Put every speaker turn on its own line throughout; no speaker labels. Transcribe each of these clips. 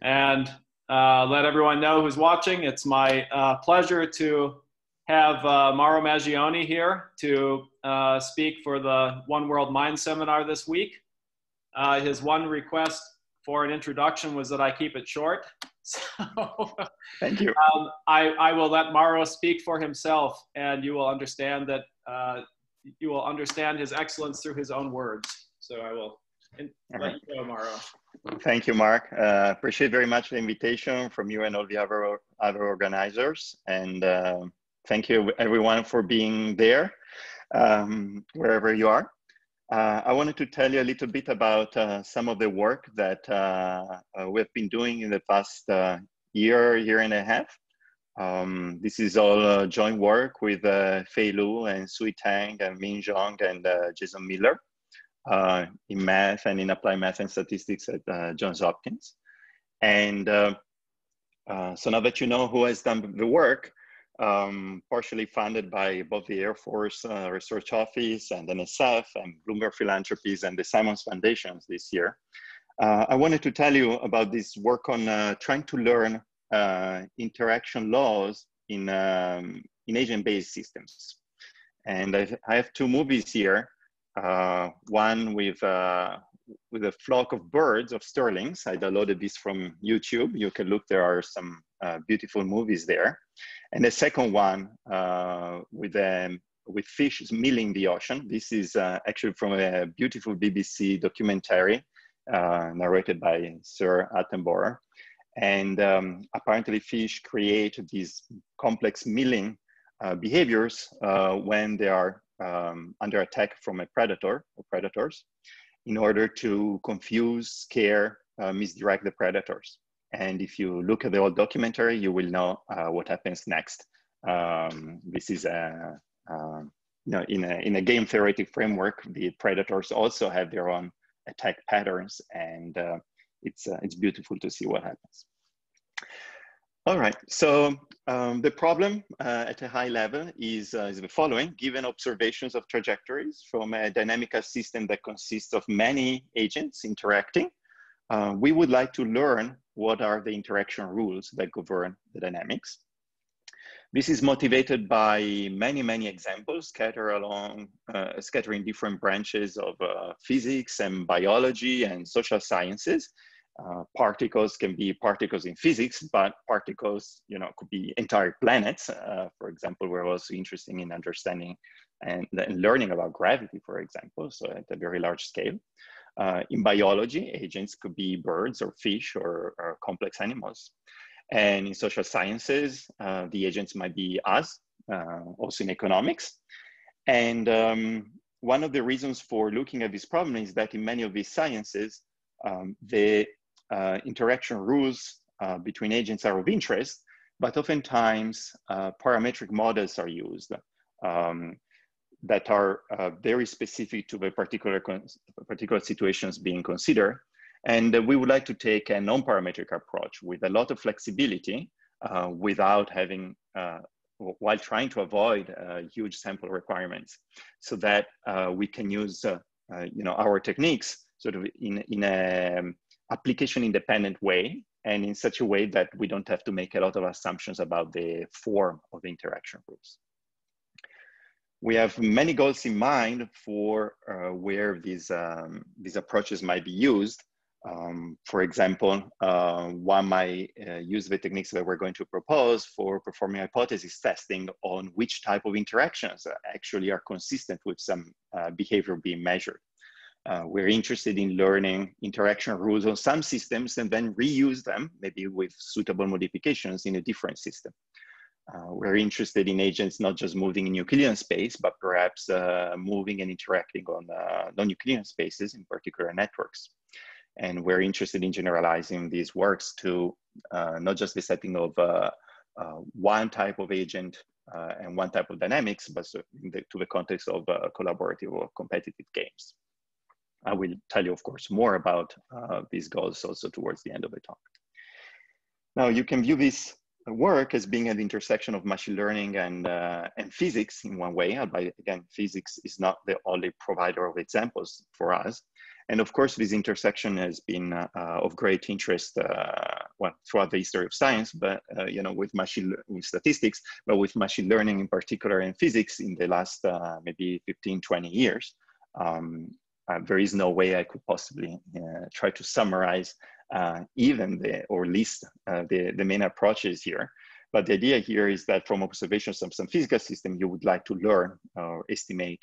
and let everyone know who's watching. It's my pleasure to have Mauro Maggioni here to speak for the 1W-MINDS seminar this week. His one request for an introduction was that I keep it short. So
thank you.
I will let Mauro speak for himself, and you will understand that you will understand his excellence through his own words. So I will let you go, Mauro.
Thank you, Mark. Appreciate very much the invitation from you and all the other organizers. And thank you everyone for being there, wherever you are. I wanted to tell you a little bit about some of the work that we've been doing in the past year and a half. This is all joint work with Fei Lu and Sui Tang and Min Zhong and J.Miller in math and in applied math and statistics at Johns Hopkins. And so now that you know who has done the work, partially funded by both the Air Force Research Office and NSF and Bloomberg Philanthropies and the Simons Foundations this year, I wanted to tell you about this work on trying to learn interaction laws in agent-based systems. And I have two movies here. One with a flock of birds, of sterlings. I downloaded this from YouTube. You can look, there are some beautiful movies there. And the second one with fish milling the ocean. This is actually from a beautiful BBC documentary narrated by Sir Attenborough. And apparently fish create these complex milling behaviors when they are under attack from a predator or predators, in order to confuse, scare, misdirect the predators. And if you look at the old documentary, you will know what happens next. This is in a game theoretic framework, the predators also have their own attack patterns, and it's beautiful to see what happens. All right, so the problem at a high level is the following. Given observations of trajectories from a dynamical system that consists of many agents interacting, we would like to learn what are the interaction rules that govern the dynamics. This is motivated by many examples scattering different branches of physics and biology and social sciences. Particles can be particles in physics, but particles, could be entire planets. For example, we're also interested in understanding and learning about gravity, for example, so at a very large scale. In biology, agents could be birds or fish or complex animals. And in social sciences, the agents might be us, also in economics. And one of the reasons for looking at this problem is that in many of these sciences, the interaction rules between agents are of interest, but oftentimes parametric models are used that are very specific to the particular situations being considered. And we would like to take a non-parametric approach with a lot of flexibility without having, while trying to avoid huge sample requirements, so that we can use our techniques sort of in a application independent way, and in such a way that we don't have to make a lot of assumptions about the form of the interaction rules. We have many goals in mind for where these approaches might be used. For example, one might use the techniques that we're going to propose for performing hypothesis testing on which type of interactions actually are consistent with some behavior being measured. We're interested in learning interaction rules on some systems and then reuse them, maybe with suitable modifications in a different system. We're interested in agents not just moving in Euclidean space, but perhaps moving and interacting on non-Euclidean spaces, in particular networks. And we're interested in generalizing these works to not just the setting of one type of agent and one type of dynamics, but to the context of collaborative or competitive games. I will tell you, of course, more about these goals also towards the end of the talk. Now, you can view this work as being at the intersection of machine learning and physics in one way. But again, physics is not the only provider of examples for us. And of course, this intersection has been of great interest well, throughout the history of science, but you know, with statistics, but with machine learning in particular and physics in the last maybe 15, 20 years. There is no way I could possibly try to summarize even or list the main approaches here. But the idea here is that from observations of some physical system, you would like to learn or estimate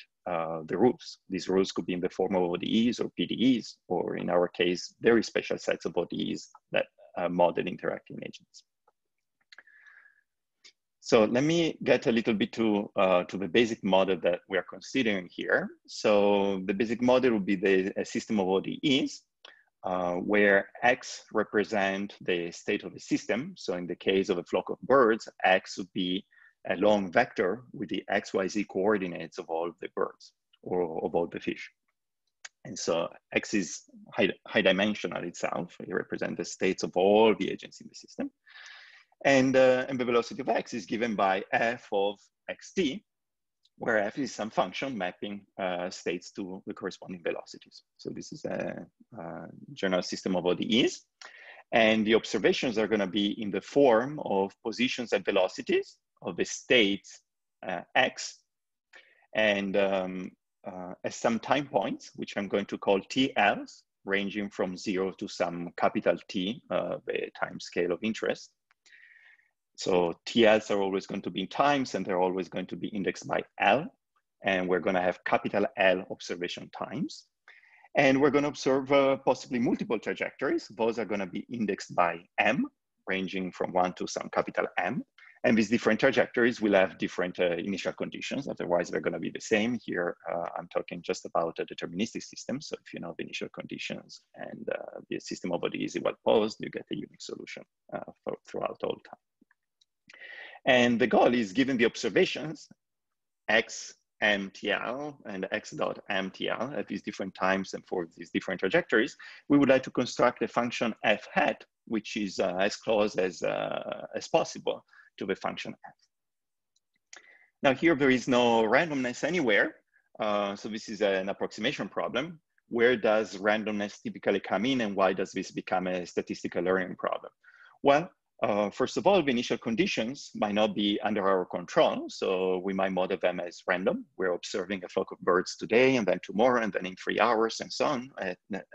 the rules. These rules could be in the form of ODEs or PDEs, or in our case, very special sets of ODEs that model interacting agents. So let me get a little bit to the basic model that we are considering here. So the basic model would be a system of ODEs, where X represent the state of the system. So in the case of a flock of birds, X would be a long vector with the XYZ coordinates of all the birds or of all the fish. And so X is high dimensional itself. It represents the states of all the agents in the system. And the velocity of X is given by f of xt, where f is some function mapping states to the corresponding velocities. So this is a general system of ODEs. And the observations are going to be in the form of positions and velocities of the states x, and at some time points, which I'm going to call TLs, ranging from 0 to some capital T, the time scale of interest. So TLs are always going to be in times, and they're always going to be indexed by L. And we're going to have capital L observation times. And we're going to observe possibly multiple trajectories. Those are going to be indexed by M, ranging from 1 to some capital M. And these different trajectories will have different initial conditions. Otherwise, they're going to be the same. Here, I'm talking just about a deterministic system. So if you know the initial conditions and the system of ODEs is well posed, you get a unique solution throughout all time. And the goal is, given the observations, x mtl and x dot mtl at these different times and for these different trajectories, we would like to construct a function f hat, which is as close as possible to the function f. Now here there is no randomness anywhere. So this is an approximation problem. Where does randomness typically come in, and why does this become a statistical learning problem? Well, first of all, the initial conditions might not be under our control. So we might model them as random. We're observing a flock of birds today, and then tomorrow, and then in 3 hours, and so on.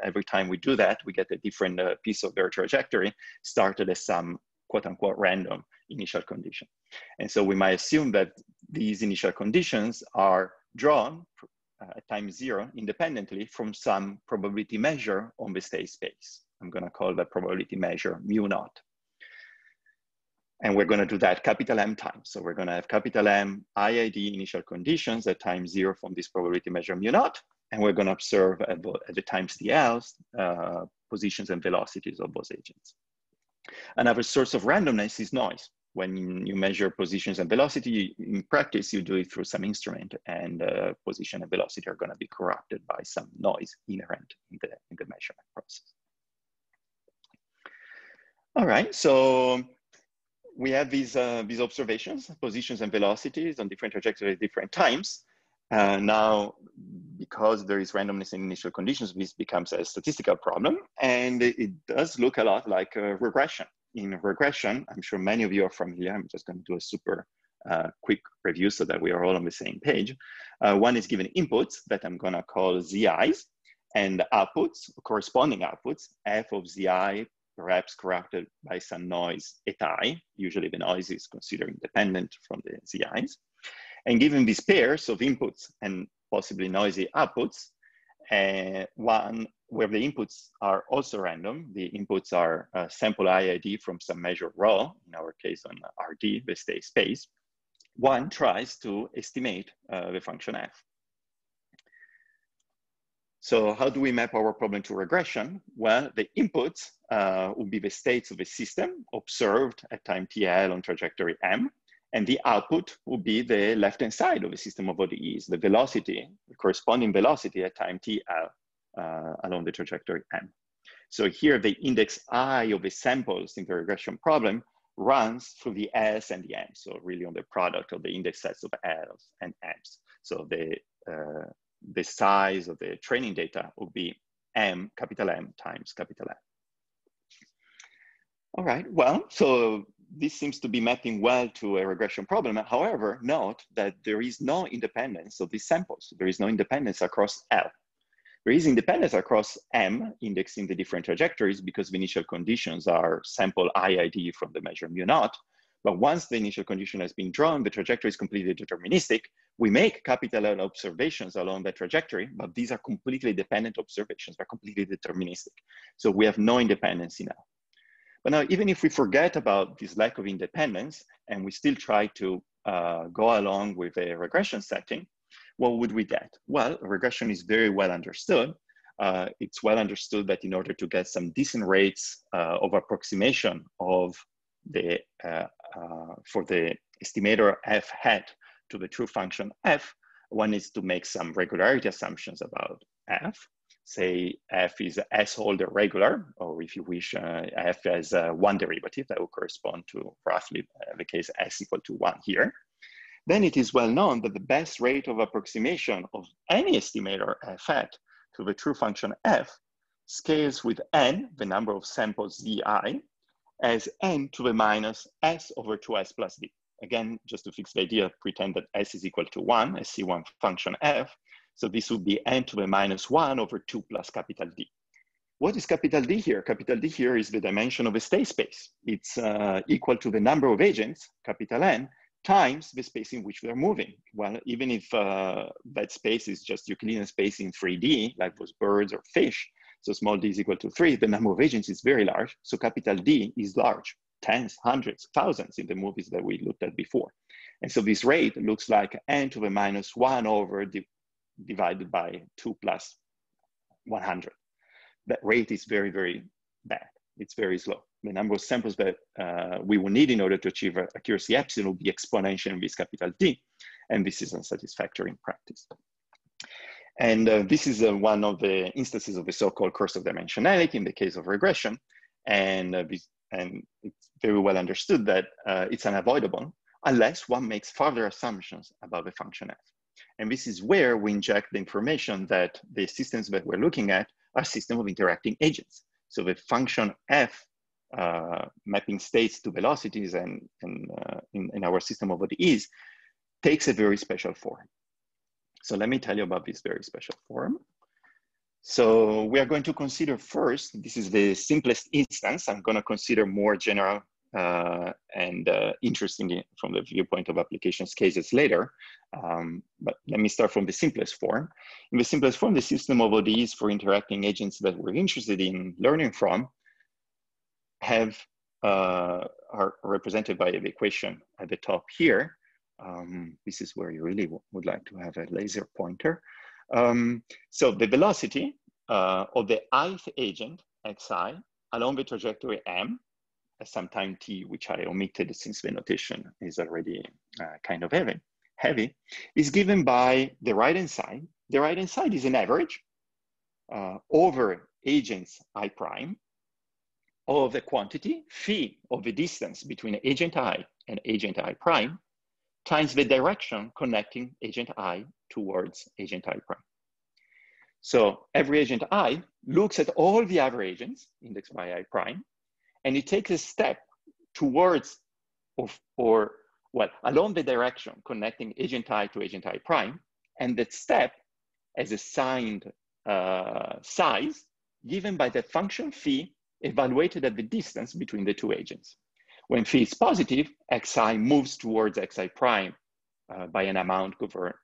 Every time we do that, we get a different piece of their trajectory, started as some quote unquote random initial condition. And so we might assume that these initial conditions are drawn at time 0 independently from some probability measure on the state space. I'm going to call that probability measure mu0. And we're going to do that capital M times. So we're going to have capital M IID initial conditions at time 0 from this probability measure mu0. And we're going to observe at the times DLs, positions and velocities of those agents. Another source of randomness is noise. When you measure positions and velocity, in practice, you do it through some instrument, and position and velocity are going to be corrupted by some noise inherent in the measurement process. All right, so we have these observations, positions and velocities on different trajectories at different times. Now, because there is randomness in initial conditions, this becomes a statistical problem, and it does look a lot like regression. In regression, I'm sure many of you are familiar. I'm just going to do a super quick review so that we are all on the same page. One is given inputs that I'm going to call ZIs, and outputs, corresponding outputs, f of ZI, perhaps corrupted by some noise at I. Usually the noise is considered independent from the ZIs. And given these pairs of inputs and possibly noisy outputs, one where the inputs are also random, the inputs are sample IID from some measure rho, in our case on RD, the state space, one tries to estimate the function f. So how do we map our problem to regression? Well, the inputs will be the states of the system observed at time TL on trajectory M, and the output will be the left-hand side of the system of ODEs, the velocity, the corresponding velocity at time TL along the trajectory M. So here the index I of the samples in the regression problem runs through the S and the M, so really on the product of the index sets of L's and M's. So the size of the training data will be M, capital M times capital M. All right, well, so this seems to be mapping well to a regression problem. However, note that there is no independence of these samples. There is no independence across L. There is independence across M, indexing the different trajectories, because the initial conditions are sample IID from the measure mu naught. But once the initial condition has been drawn, the trajectory is completely deterministic. We make capital L observations along that trajectory, but these are completely dependent observations. They're completely deterministic. So we have no independence in L. But now, even if we forget about this lack of independence and we still try to go along with a regression setting, what would we get? Well, regression is very well understood. It's well understood that in order to get some decent rates of approximation of the for the estimator f hat to the true function f, one needs to make some regularity assumptions about f. Say f is s-holder regular, or if you wish, f has one derivative that will correspond to roughly the case s equal to 1 here. Then it is well known that the best rate of approximation of any estimator f hat to the true function f scales with n, the number of samples zi, as n to the minus s over 2s plus d. Again, just to fix the idea, pretend that s is equal to 1, a C1 function f. So this would be n to the minus 1 over 2 plus capital D. What is capital D here? Capital D here is the dimension of a state space. It's equal to the number of agents, capital N, times the space in which they're moving. Well, even if that space is just Euclidean space in 3D, like those birds or fish, so small d is equal to 3, the number of agents is very large. So capital D is large, tens, hundreds, thousands in the movies that we looked at before. And so this rate looks like n to the minus 1 over divided by 2 plus 100. That rate is very, very bad. It's very slow. The number of samples that we will need in order to achieve accuracy epsilon will be exponential in this capital D, and this is unsatisfactory in practice. And this is one of the instances of the so-called curse of dimensionality in the case of regression, and it's very well understood that it's unavoidable unless one makes further assumptions about the function f. And this is where we inject the information that the systems that we're looking at are systems of interacting agents. So the function f mapping states to velocities and in our system of ODEs takes a very special form. So let me tell you about this very special form. So we are going to consider first, this is the simplest instance. I'm going to consider more general and interesting from the viewpoint of applications cases later. But let me start from the simplest form. In the simplest form, the system of ODEs for interacting agents that we're interested in learning from are represented by the equation at the top here. This is where you really would like to have a laser pointer. So the velocity of the ith agent xi along the trajectory m at some time t, which I omitted since the notation is already kind of heavy, is given by the right-hand side. The right-hand side is an average over agents I prime of the quantity phi of the distance between agent I and agent I prime times the direction connecting agent I towards agent I prime. So every agent I looks at all the other agents indexed by I prime, and it takes a step towards along the direction connecting agent I to agent I prime, and that step as a signed size given by the function phi evaluated at the distance between the two agents. When phi is positive, xi moves towards xi prime by an amount governed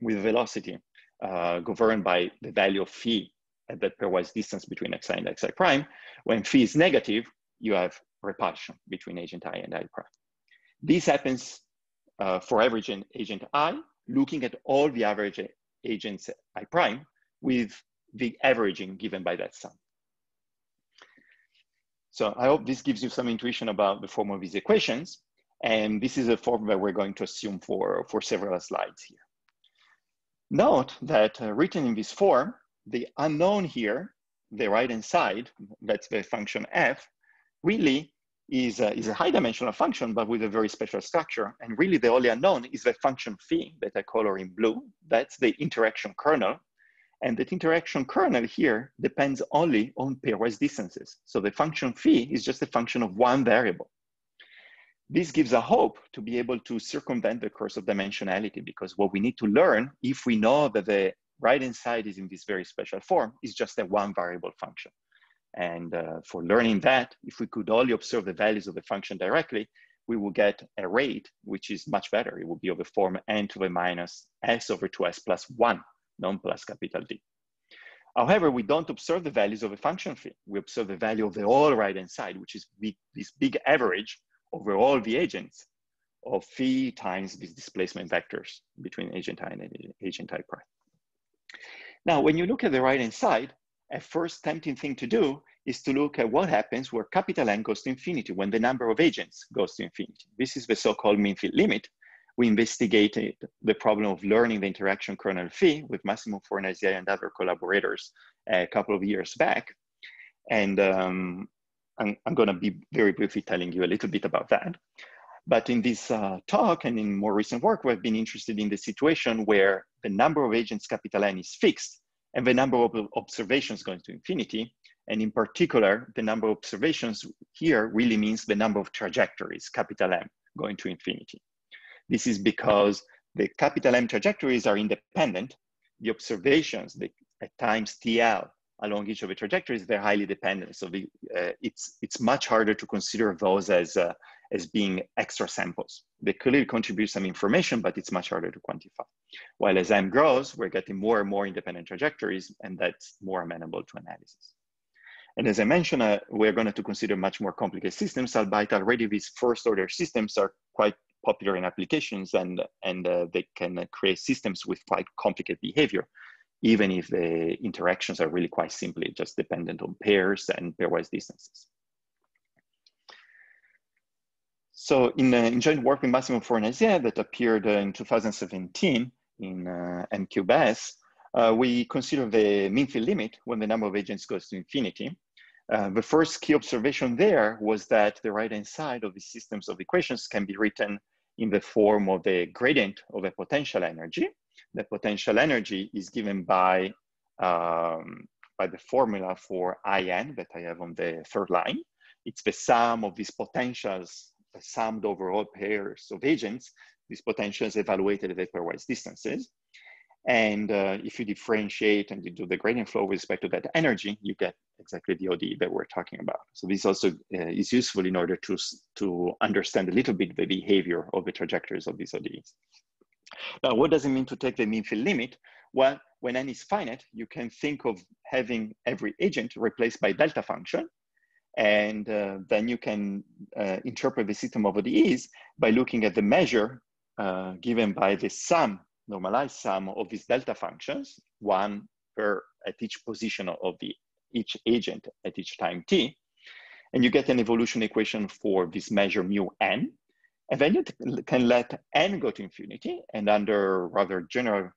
with velocity governed by the value of phi at that pairwise distance between xi and xi prime. When phi is negative, you have repulsion between agent I and I prime. This happens for every agent I, looking at all the average agents I prime with the averaging given by that sum. So I hope this gives you some intuition about the form of these equations. And this is a form that we're going to assume for several slides here. Note that written in this form, the unknown here, the right-hand side, that's the function f, really is a high dimensional function, but with a very special structure. And really the only unknown is the function phi that I color in blue. That's the interaction kernel. And that interaction kernel here depends only on pairwise distances. So the function phi is just a function of one variable. This gives a hope to be able to circumvent the curse of dimensionality, because what we need to learn, if we know that the right-hand side is in this very special form, is just a one variable function. And for learning that, if we could only observe the values of the function directly, we will get a rate which is much better. It will be of the form n to the minus s over 2s plus 1, non plus capital D. However, we don't observe the values of a function phi. We observe the value of the whole right-hand side, which is this big average over all the agents of phi times these displacement vectors between agent I and agent I prime. Now, when you look at the right-hand side, a first tempting thing to do is to look at what happens where capital N goes to infinity, when the number of agents goes to infinity. This is the so-called mean field limit. We investigated the problem of learning the interaction kernel phi with Massimo Fornazieri and other collaborators a couple of years back. And I'm going to be very briefly telling you a little bit about that. But in this talk and in more recent work, we've been interested in the situation where the number of agents capital N is fixed and the number of observations going to infinity. And in particular, the number of observations here really means the number of trajectories, capital M, going to infinity. This is because the capital M trajectories are independent. The observations at times TL along each of the trajectories, they're highly dependent. So it's much harder to consider those as being extra samples. They clearly contribute some information, but it's much harder to quantify. While as M grows, we're getting more and more independent trajectories, and that's more amenable to analysis. And as I mentioned, we're going to consider much more complicated systems, albeit already these first order systems are quite popular in applications, and they can create systems with quite complicated behavior, even if the interactions are really quite simply just dependent on pairs and pairwise distances. So in joint work with Massimo Fornazieri that appeared in 2017 in MQBS, we consider the mean field limit when the number of agents goes to infinity. The first key observation there was that the right-hand side of the systems of equations can be written in the form of the gradient of a potential energy. The potential energy is given by the formula for IN that I have on the third line. It's the sum of these potentials summed over all pairs of agents. These potentials evaluated at pairwise distances. And if you differentiate and you do the gradient flow with respect to that energy, you get exactly the ODE that we're talking about. So this also is useful in order to understand a little bit the behavior of the trajectories of these ODEs. Now, what does it mean to take the mean field limit? Well, when n is finite, you can think of having every agent replaced by delta function. And then you can interpret the system of ODEs by looking at the measure given by the sum, normalized sum of these delta functions, one per at each position of each agent at each time t. And you get an evolution equation for this measure mu n. And then you can let n go to infinity, and under rather general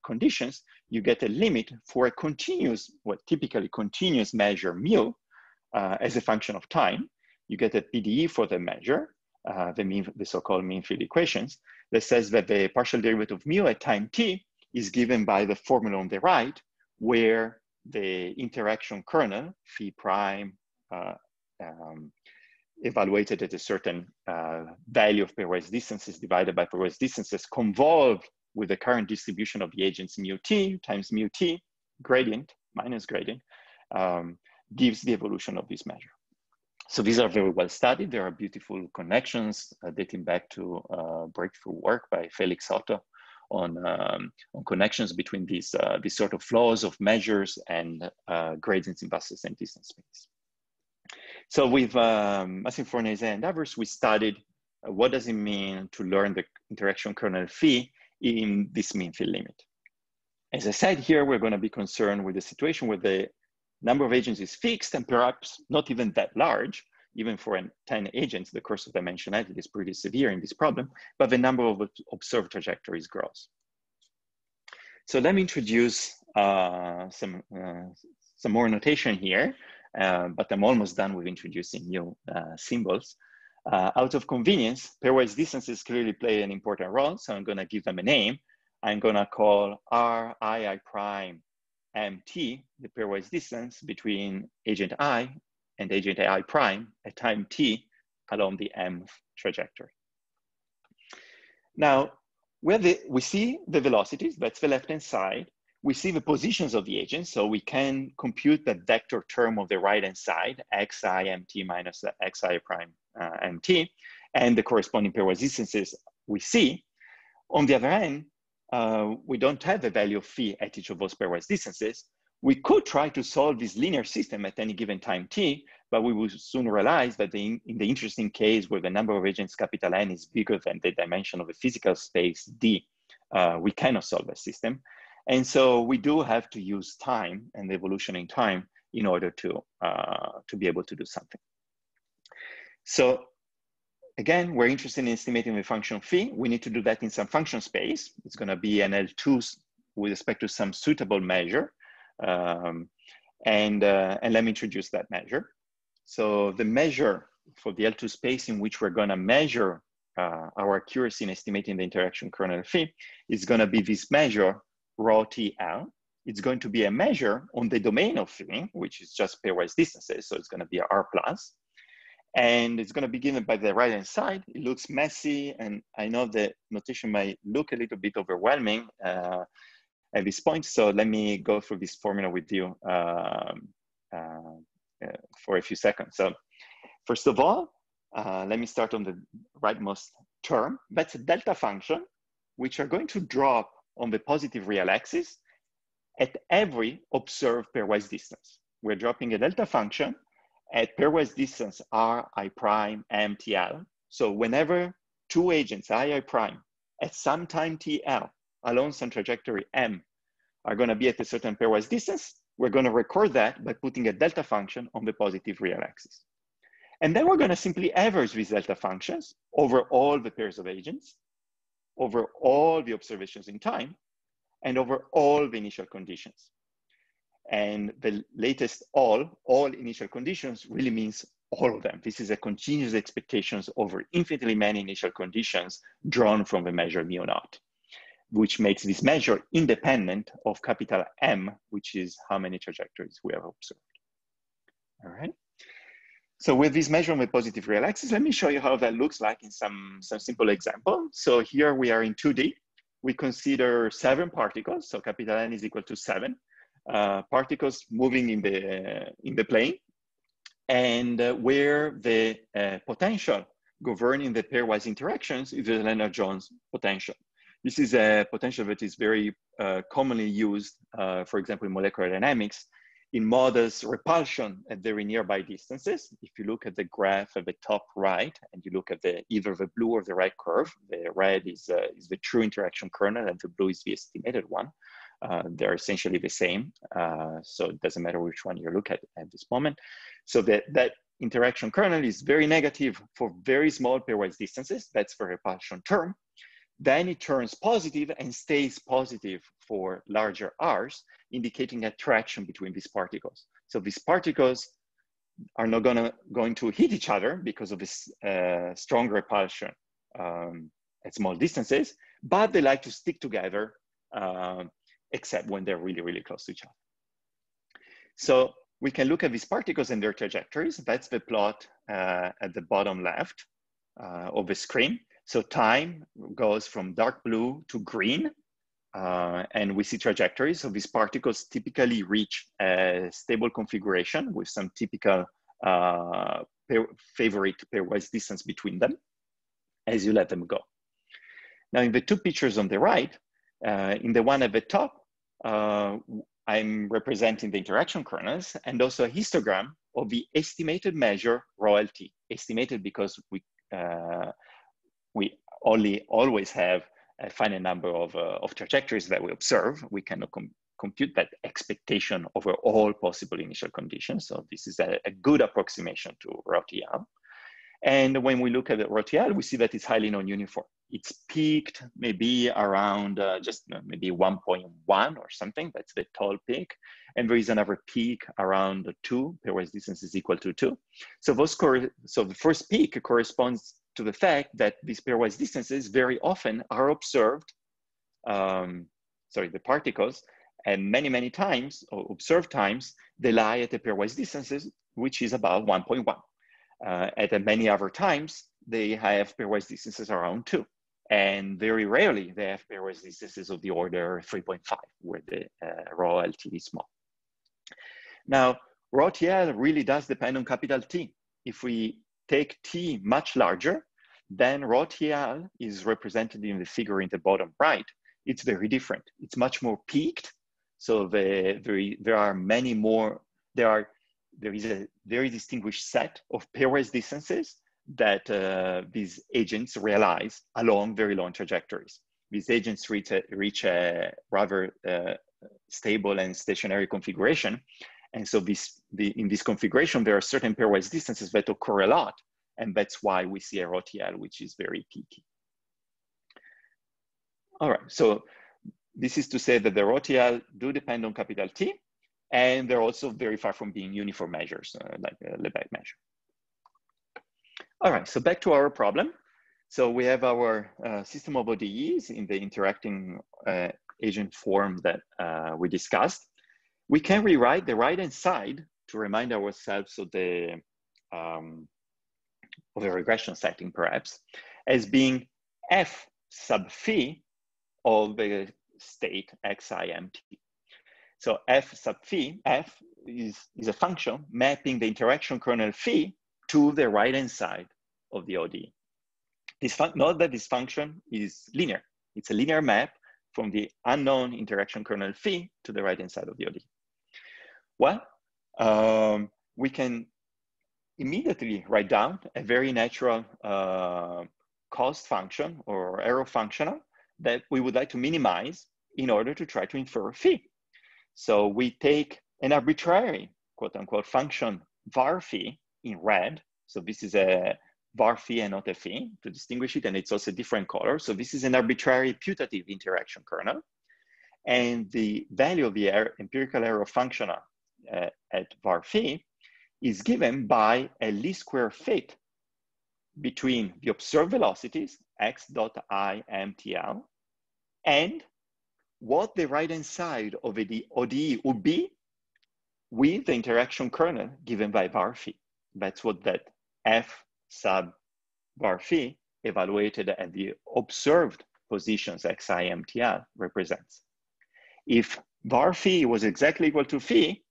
conditions, you get a limit for a continuous, what typically continuous measure mu as a function of time. You get a PDE for the measure, the so-called mean field equations, that says that the partial derivative of mu at time t is given by the formula on the right, where the interaction kernel, phi prime, evaluated at a certain value of pairwise distances divided by pairwise distances, convolved with the current distribution of the agents mu t times mu t, gradient, minus gradient, gives the evolution of this measure. So these are very well studied. There are beautiful connections dating back to breakthrough work by Felix Otto on connections between these sort of flows of measures and gradients in vastness and distance space. So with Massimo Fornazieri and others, we studied what does it mean to learn the interaction kernel phi in this mean field limit. As I said here, we're going to be concerned with the situation where the number of agents is fixed and perhaps not even that large. Even for 10 agents, the curse of dimensionality is pretty severe in this problem, but the number of observed trajectories grows. So let me introduce some more notation here, but I'm almost done with introducing new symbols. Out of convenience, pairwise distances clearly play an important role, so I'm going to give them a name. I'm going to call R, I prime mt, the pairwise distance between agent I and agent I prime at time t along the m trajectory. Now, we see the velocities, that's the left-hand side. We see the positions of the agents, so we can compute the vector term of the right-hand side, xi mt minus xi prime mt, and the corresponding pairwise distances we see. On the other hand, we don't have the value of phi at each of those pairwise distances. We could try to solve this linear system at any given time t, but we will soon realize that in the interesting case where the number of agents capital N is bigger than the dimension of a physical space d, we cannot solve a system. And so we do have to use time and the evolution in time in order to be able to do something. So again, we're interested in estimating the function phi. We need to do that in some function space. It's going to be an L2 with respect to some suitable measure. And let me introduce that measure. So the measure for the L2 space in which we're going to measure our accuracy in estimating the interaction kernel phi is going to be this measure rho TL. It's going to be a measure on the domain of phi, which is just pairwise distances. So it's going to be R plus. And it's going to be given by the right-hand side. It looks messy, and I know the notation might look a little bit overwhelming at this point. So let me go through this formula with you for a few seconds. So first of all, let me start on the rightmost term. That's a delta function, which are going to drop on the positive real axis at every observed pairwise distance. We're dropping a delta function at pairwise distance r, I prime, m, tl. So whenever two agents, I prime, at some time tl, along some trajectory m, are going to be at a certain pairwise distance, we're going to record that by putting a delta function on the positive real axis. And then we're going to simply average these delta functions over all the pairs of agents, over all the observations in time, and over all the initial conditions. And the latest all initial conditions really means all of them. This is a continuous expectations over infinitely many initial conditions drawn from the measure mu naught, which makes this measure independent of capital M, which is how many trajectories we have observed. All right. So with this measure on the positive real axis, let me show you how that looks like in some simple example. So here we are in 2D. We consider 7 particles, so capital N is equal to 7. Particles moving in the plane, and where the potential governing the pairwise interactions is the Lennard-Jones potential. This is a potential that is very commonly used, for example, in molecular dynamics, in models repulsion at very nearby distances. If you look at the graph at the top right, and you look at either the blue or the red curve, the red is the true interaction kernel, and the blue is the estimated one. They're essentially the same, so it doesn't matter which one you look at this moment. So that interaction kernel is very negative for very small pairwise distances. That's the repulsion term. Then it turns positive and stays positive for larger R's, indicating attraction between these particles. So these particles are not going to hit each other because of this strong repulsion at small distances, but they like to stick together except when they're really, really close to each other. So we can look at these particles and their trajectories. That's the plot at the bottom left of the screen. So time goes from dark blue to green, and we see trajectories. So these particles typically reach a stable configuration with some typical favorite pairwise distance between them as you let them go. Now in the two pictures on the right, in the one at the top, I'm representing the interaction kernels and also a histogram of the estimated measure rho LT. Estimated because we always have a finite number of trajectories that we observe. We cannot compute that expectation over all possible initial conditions. So this is a good approximation to rho TL. And when we look at the rho TL, we see that it's highly non-uniform. It's peaked maybe around maybe 1.1 or something. That's the tall peak. And there is another peak around 2, pairwise distance is equal to 2. So the first peak corresponds to the fact that these pairwise distances very often are observed, the particles, And many, many times, or observed times, they lie at a pairwise distances, which is about 1.1. At many other times, they have pairwise distances around 2. And very rarely, they have pairwise distances of the order 3.5, where the raw LT is small. Now, raw TL really does depend on capital T. If we take T much larger, then raw TL is represented in the figure in the bottom right. It's very different. It's much more peaked. So there are many more, there is a very distinguished set of pairwise distances that these agents realize along very long trajectories. These agents reach a rather stable and stationary configuration. And so in this configuration, there are certain pairwise distances that occur a lot. And that's why we see a raw TL, which is very peaky. All right, so this is to say that the raw TL do depend on capital T, and they're also very far from being uniform measures, like a Lebesgue measure. All right, so back to our problem. So we have our system of ODEs in the interacting agent form that we discussed. We can rewrite the right-hand side to remind ourselves of the regression setting, perhaps, as being f sub phi of the state ximt. So f sub phi, f is a function mapping the interaction kernel phi to the right-hand side of the ODE. Note that this function is linear. It's a linear map from the unknown interaction kernel phi to the right-hand side of the ODE. Well, we can immediately write down a very natural cost function or error functional that we would like to minimize in order to try to infer phi. So we take an arbitrary, quote unquote, function var phi in red. So this is a var phi and not a phi to distinguish it, and it's also a different color. So this is an arbitrary putative interaction kernel. And the value of the empirical error functional at var phi is given by a least square fit between the observed velocities, x dot I MTL, and what the right-hand side of the ODE would be with the interaction kernel given by var phi. That's what that f sub var phi evaluated at the observed positions xi MTL represents. If var phi was exactly equal to phi,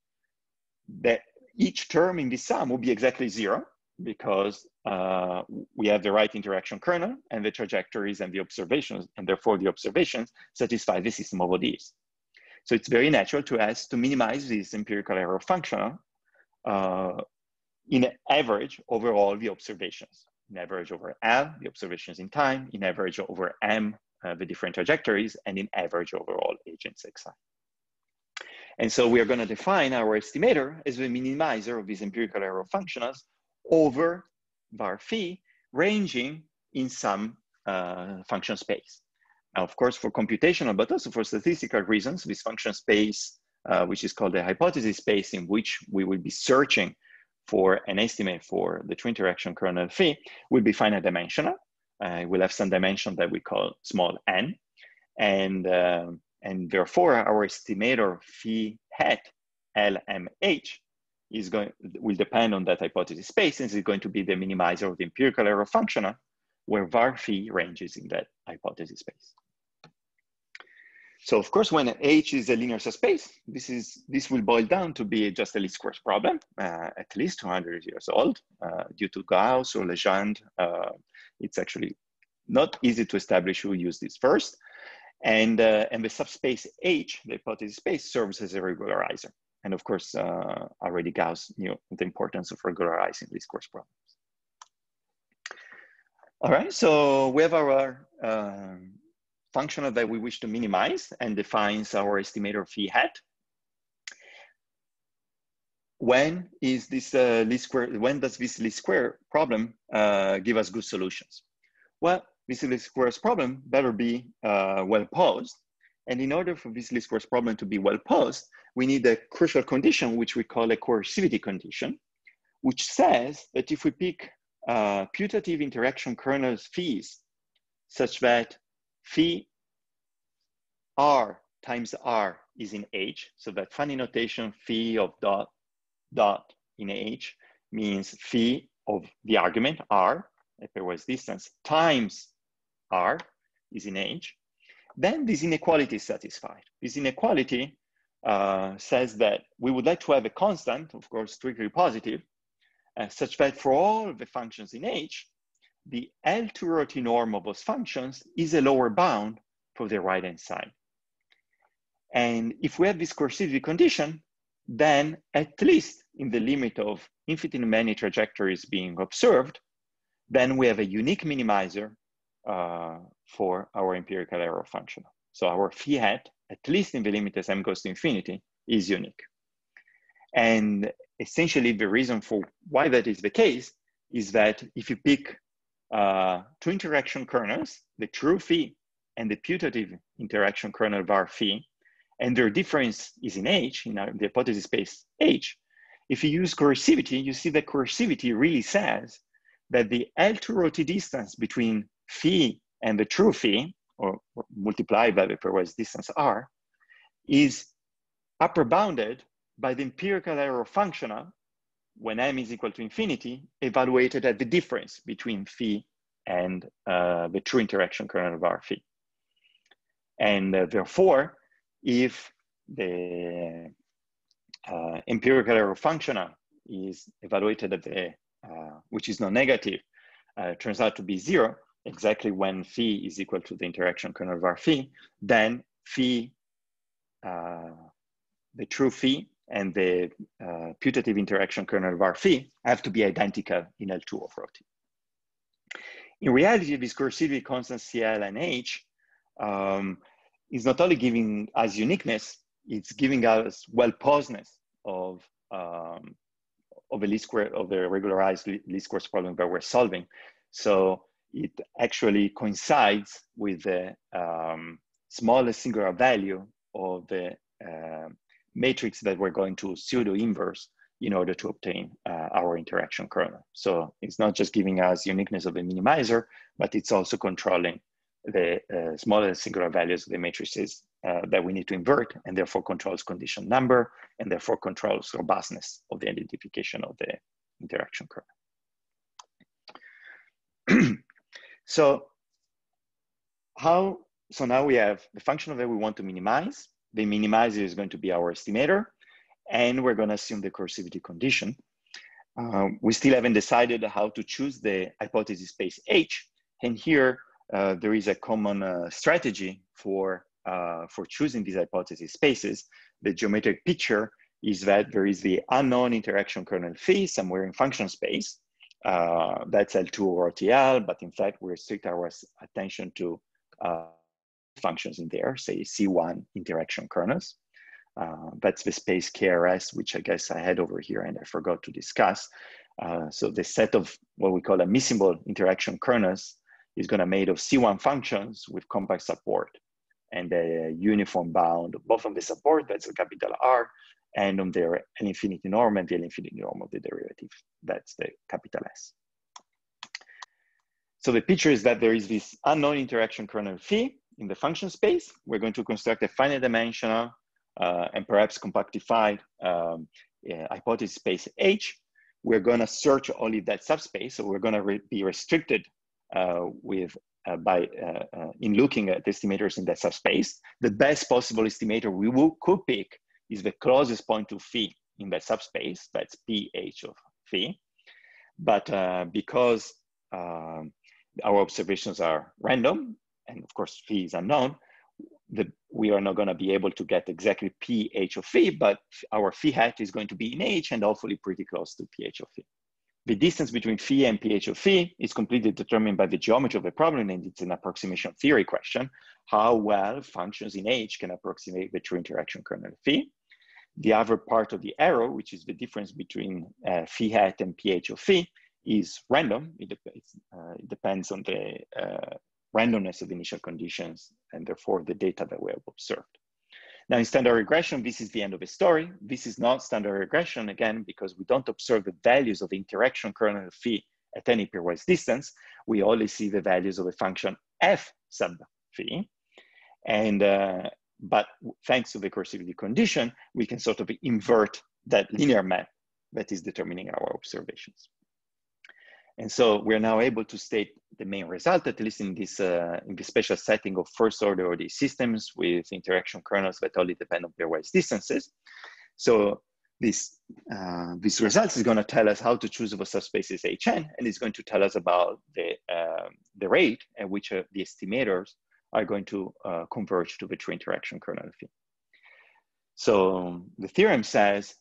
that each term in the sum will be exactly 0 because we have the right interaction kernel and the trajectories and the observations, and therefore the observations satisfy the system of ODEs. So it's very natural to ask to minimize this empirical error functional in average over all the observations, in average over L, the observations in time, in average over M, the different trajectories, and in average over all agents xi. And so we are going to define our estimator as a minimizer of these empirical error functionals over var phi, ranging in some function space. Now, of course, for computational, but also for statistical reasons, this function space, which is called the hypothesis space, in which we will be searching for an estimate for the true interaction kernel phi, will be finite dimensional. We'll have some dimension that we call small n. And therefore, our estimator phi hat LMH will depend on that hypothesis space, and is going to be the minimizer of the empirical error functional, where var phi ranges in that hypothesis space. So of course, when H is a linear subspace, this will boil down to be just a least squares problem, at least 200 years old, due to Gauss or Legendre. It's actually not easy to establish who used this first. And the subspace H, the hypothesis space, serves as a regularizer. And of course, already Gauss knew the importance of regularizing least squares problems. All right, so we have our functional that we wish to minimize and defines our estimator phi hat. When is this least square? When does this least square problem give us good solutions? Well, this least squares problem better be well posed. And in order for this least squares problem to be well posed, we need a crucial condition, which we call a coercivity condition, which says that if we pick putative interaction kernels phis such that phi r times r is in H. So that funny notation phi of dot in H means phi of the argument R, a pairwise distance, times R is in H. Then this inequality is satisfied. This inequality says that we would like to have a constant, of course, strictly positive, such that for all the functions in H, the L2 norm of those functions is a lower bound for the right-hand side. And if we have this coercivity condition, then at least in the limit of infinitely many trajectories being observed, then we have a unique minimizer for our empirical error function. So our phi hat, at least in the limit as m goes to infinity, is unique. And essentially the reason for why that is the case is that if you pick two interaction kernels, the true phi and the putative interaction kernel var phi, and their difference is in H, in the hypothesis space H, if you use coercivity, you see that coercivity really says that the L2 distance between phi and the true phi, or multiplied by the pairwise distance R, is upper bounded by the empirical error functional when m is equal to infinity, evaluated at the difference between phi and the true interaction kernel of R phi. And therefore, if the empirical error functional is evaluated at the, which is non-negative, turns out to be 0, exactly when phi is equal to the interaction kernel of R phi, then phi, the true phi and the putative interaction kernel of R phi have to be identical in L2 of rho t. In reality, this coercivity constant CL and H is not only giving us uniqueness, it's giving us well-posedness of a least square, of the regularized least squares problem that we're solving. So it actually coincides with the smallest singular value of the matrix that we're going to pseudo-inverse in order to obtain our interaction kernel. So it's not just giving us uniqueness of the minimizer, but it's also controlling the smallest singular values of the matrices that we need to invert, and therefore controls condition number, and therefore controls robustness of the identification of the interaction kernel. So now we have the function that we want to minimize. The minimizer is going to be our estimator, and we're going to assume the coercivity condition. We still haven't decided how to choose the hypothesis space H, and here there is a common strategy for choosing these hypothesis spaces. The geometric picture is that there is the unknown interaction kernel phi somewhere in function space. That's L2 or RTL, but in fact, we restrict our attention to functions in there, say C1 interaction kernels. That's the space KRS, which I guess I had over here and I forgot to discuss. So the set of what we call admissible interaction kernels is going to be made of C1 functions with compact support and a uniform bound both on the support, that's a capital R, and on their L infinity norm and the L infinity norm of the derivative, that's the capital S. So the picture is that there is this unknown interaction kernel phi in the function space. We're going to construct a finite dimensional and perhaps compactified hypothesis space H. We're going to search only that subspace, so we're going to be restricted in looking at estimators in that subspace. The best possible estimator we could pick is the closest point to phi in that subspace, that's pH of phi. But because our observations are random, and of course phi is unknown, we are not going to be able to get exactly pH of phi, but our phi hat is going to be in H and hopefully pretty close to pH of phi. The distance between phi and pH of phi is completely determined by the geometry of the problem, and it's an approximation theory question, how well functions in H can approximate the true interaction kernel phi. The other part of the error, which is the difference between phi hat and pH of phi, is random. It depends on the randomness of the initial conditions and therefore the data that we have observed. Now in standard regression, this is the end of the story. This is not standard regression, again, because we don't observe the values of the interaction kernel phi at any pairwise distance. We only see the values of the function f sub phi. And but thanks to the coercivity condition, we can sort of invert that linear map that is determining our observations. And so we're now able to state the main result, at least in this special setting of first order ODE systems with interaction kernels that only depend on pairwise distances. So this result is going to tell us how to choose the subspaces Hn, and it's going to tell us about the rate at which the estimators are going to converge to the true interaction kernel phi. So the theorem says,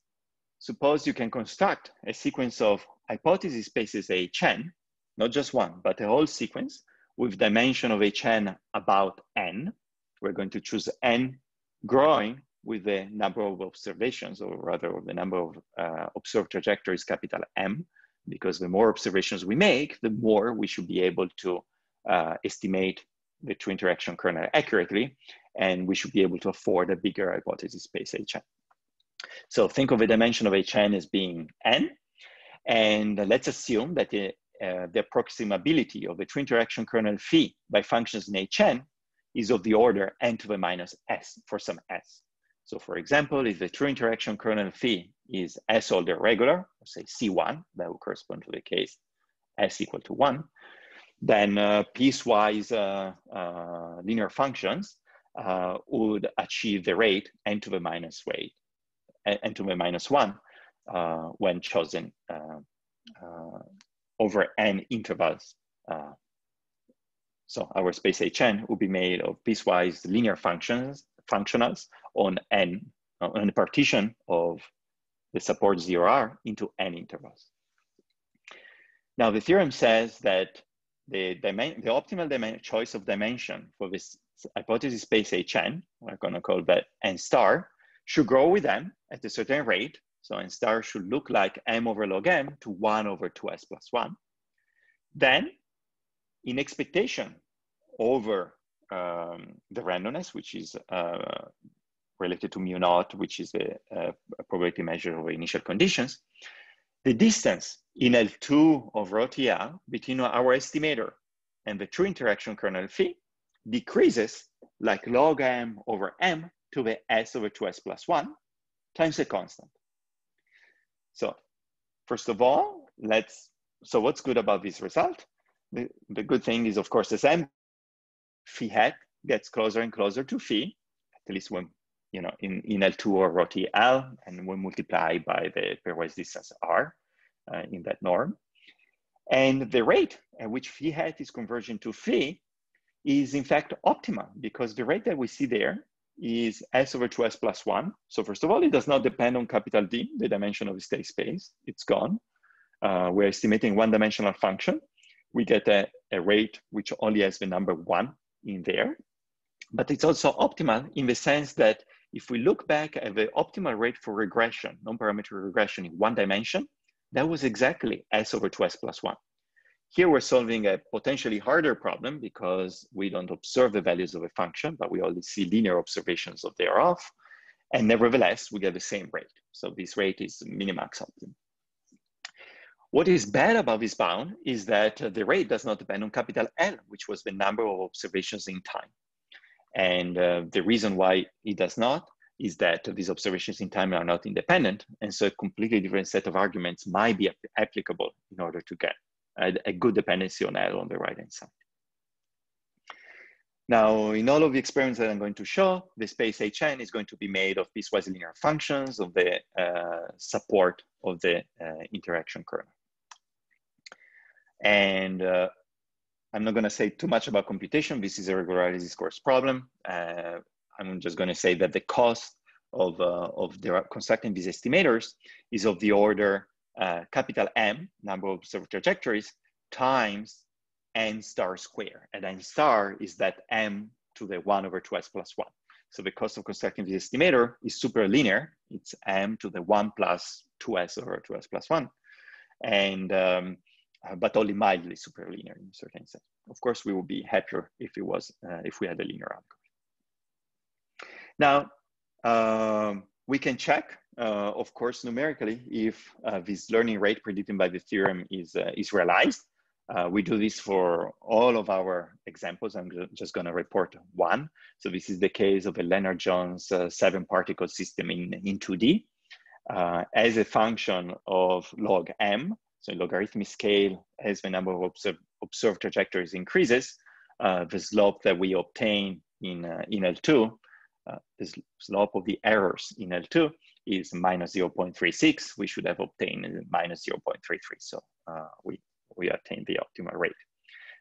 suppose you can construct a sequence of hypothesis spaces Hn, not just one, but a whole sequence with dimension of Hn about n. We're going to choose n growing with the number of observations, or rather the number of observed trajectories, capital M, because the more observations we make, the more we should be able to estimate the true interaction kernel accurately, and we should be able to afford a bigger hypothesis space Hn. So think of a dimension of Hn as being n, and let's assume that the approximability of the true interaction kernel phi by functions in Hn is of the order n to the minus s for some s. So for example, if the true interaction kernel phi is s order regular, or say C1, that will correspond to the case s equal to 1, then piecewise linear functions would achieve the rate n to the minus 1 when chosen over n intervals. So our space Hn will be made of piecewise linear functionals on a partition of the support 0R into n intervals. Now the theorem says that the optimal choice of dimension for this hypothesis space Hn, we're going to call that n star, should grow with m at a certain rate. So n star should look like m over log m to 1 over 2s plus 1. Then, in expectation over the randomness, which is related to mu naught, which is a probability measure of initial conditions, the distance in L2 of rho TL between our estimator and the true interaction kernel phi decreases like log m over m to the s over 2s plus 1 times a constant. So first of all, so what's good about this result? The good thing is, of course, as m phi hat gets closer and closer to phi, at least when, you know, in L2 or rho TL, and we multiply by the pairwise distance r in that norm. And the rate at which phi hat is converging to phi is in fact optimal, because the rate that we see there is s over 2s plus 1. So first of all, it does not depend on capital D, the dimension of the state space. It's gone. We're estimating one-dimensional function. We get a rate which only has the number 1 in there. But it's also optimal in the sense that if we look back at the optimal rate for regression, non-parametric regression in one dimension, that was exactly s over 2s plus 1. Here we're solving a potentially harder problem because we don't observe the values of a function, but we only see linear observations of thereof. And nevertheless, we get the same rate. So this rate is minimax optimum. What is bad about this bound is that the rate does not depend on capital L, which was the number of observations in time. And the reason why it does not is that these observations in time are not independent. And so a completely different set of arguments might be applicable in order to get a good dependency on L on the right-hand side. Now, in all of the experiments that I'm going to show, the space Hn is going to be made of piecewise linear functions of the support of the interaction kernel. And I'm not going to say too much about computation. This is a regularity discourse problem. I'm just going to say that the cost of constructing these estimators is of the order capital M, number of observed trajectories, times n star square. And n star is that m to the 1 over 2s plus 1. So the cost of constructing the estimator is super linear. It's m to the 1 plus 2s over 2s plus 1. And but only mildly superlinear in a certain sense. Of course, we would be happier if it was if we had a linear algorithm. Now, we can check, of course, numerically if this learning rate predicted by the theorem is realized. We do this for all of our examples. I'm just going to report one. So this is the case of a Lennard-Jones 7-particle system in 2D as a function of log m. So in logarithmic scale, as the number of observed trajectories increases, the slope that we obtain in L2, the slope of the errors in L2 is minus 0.36. We should have obtained minus 0.33. So we attain the optimal rate.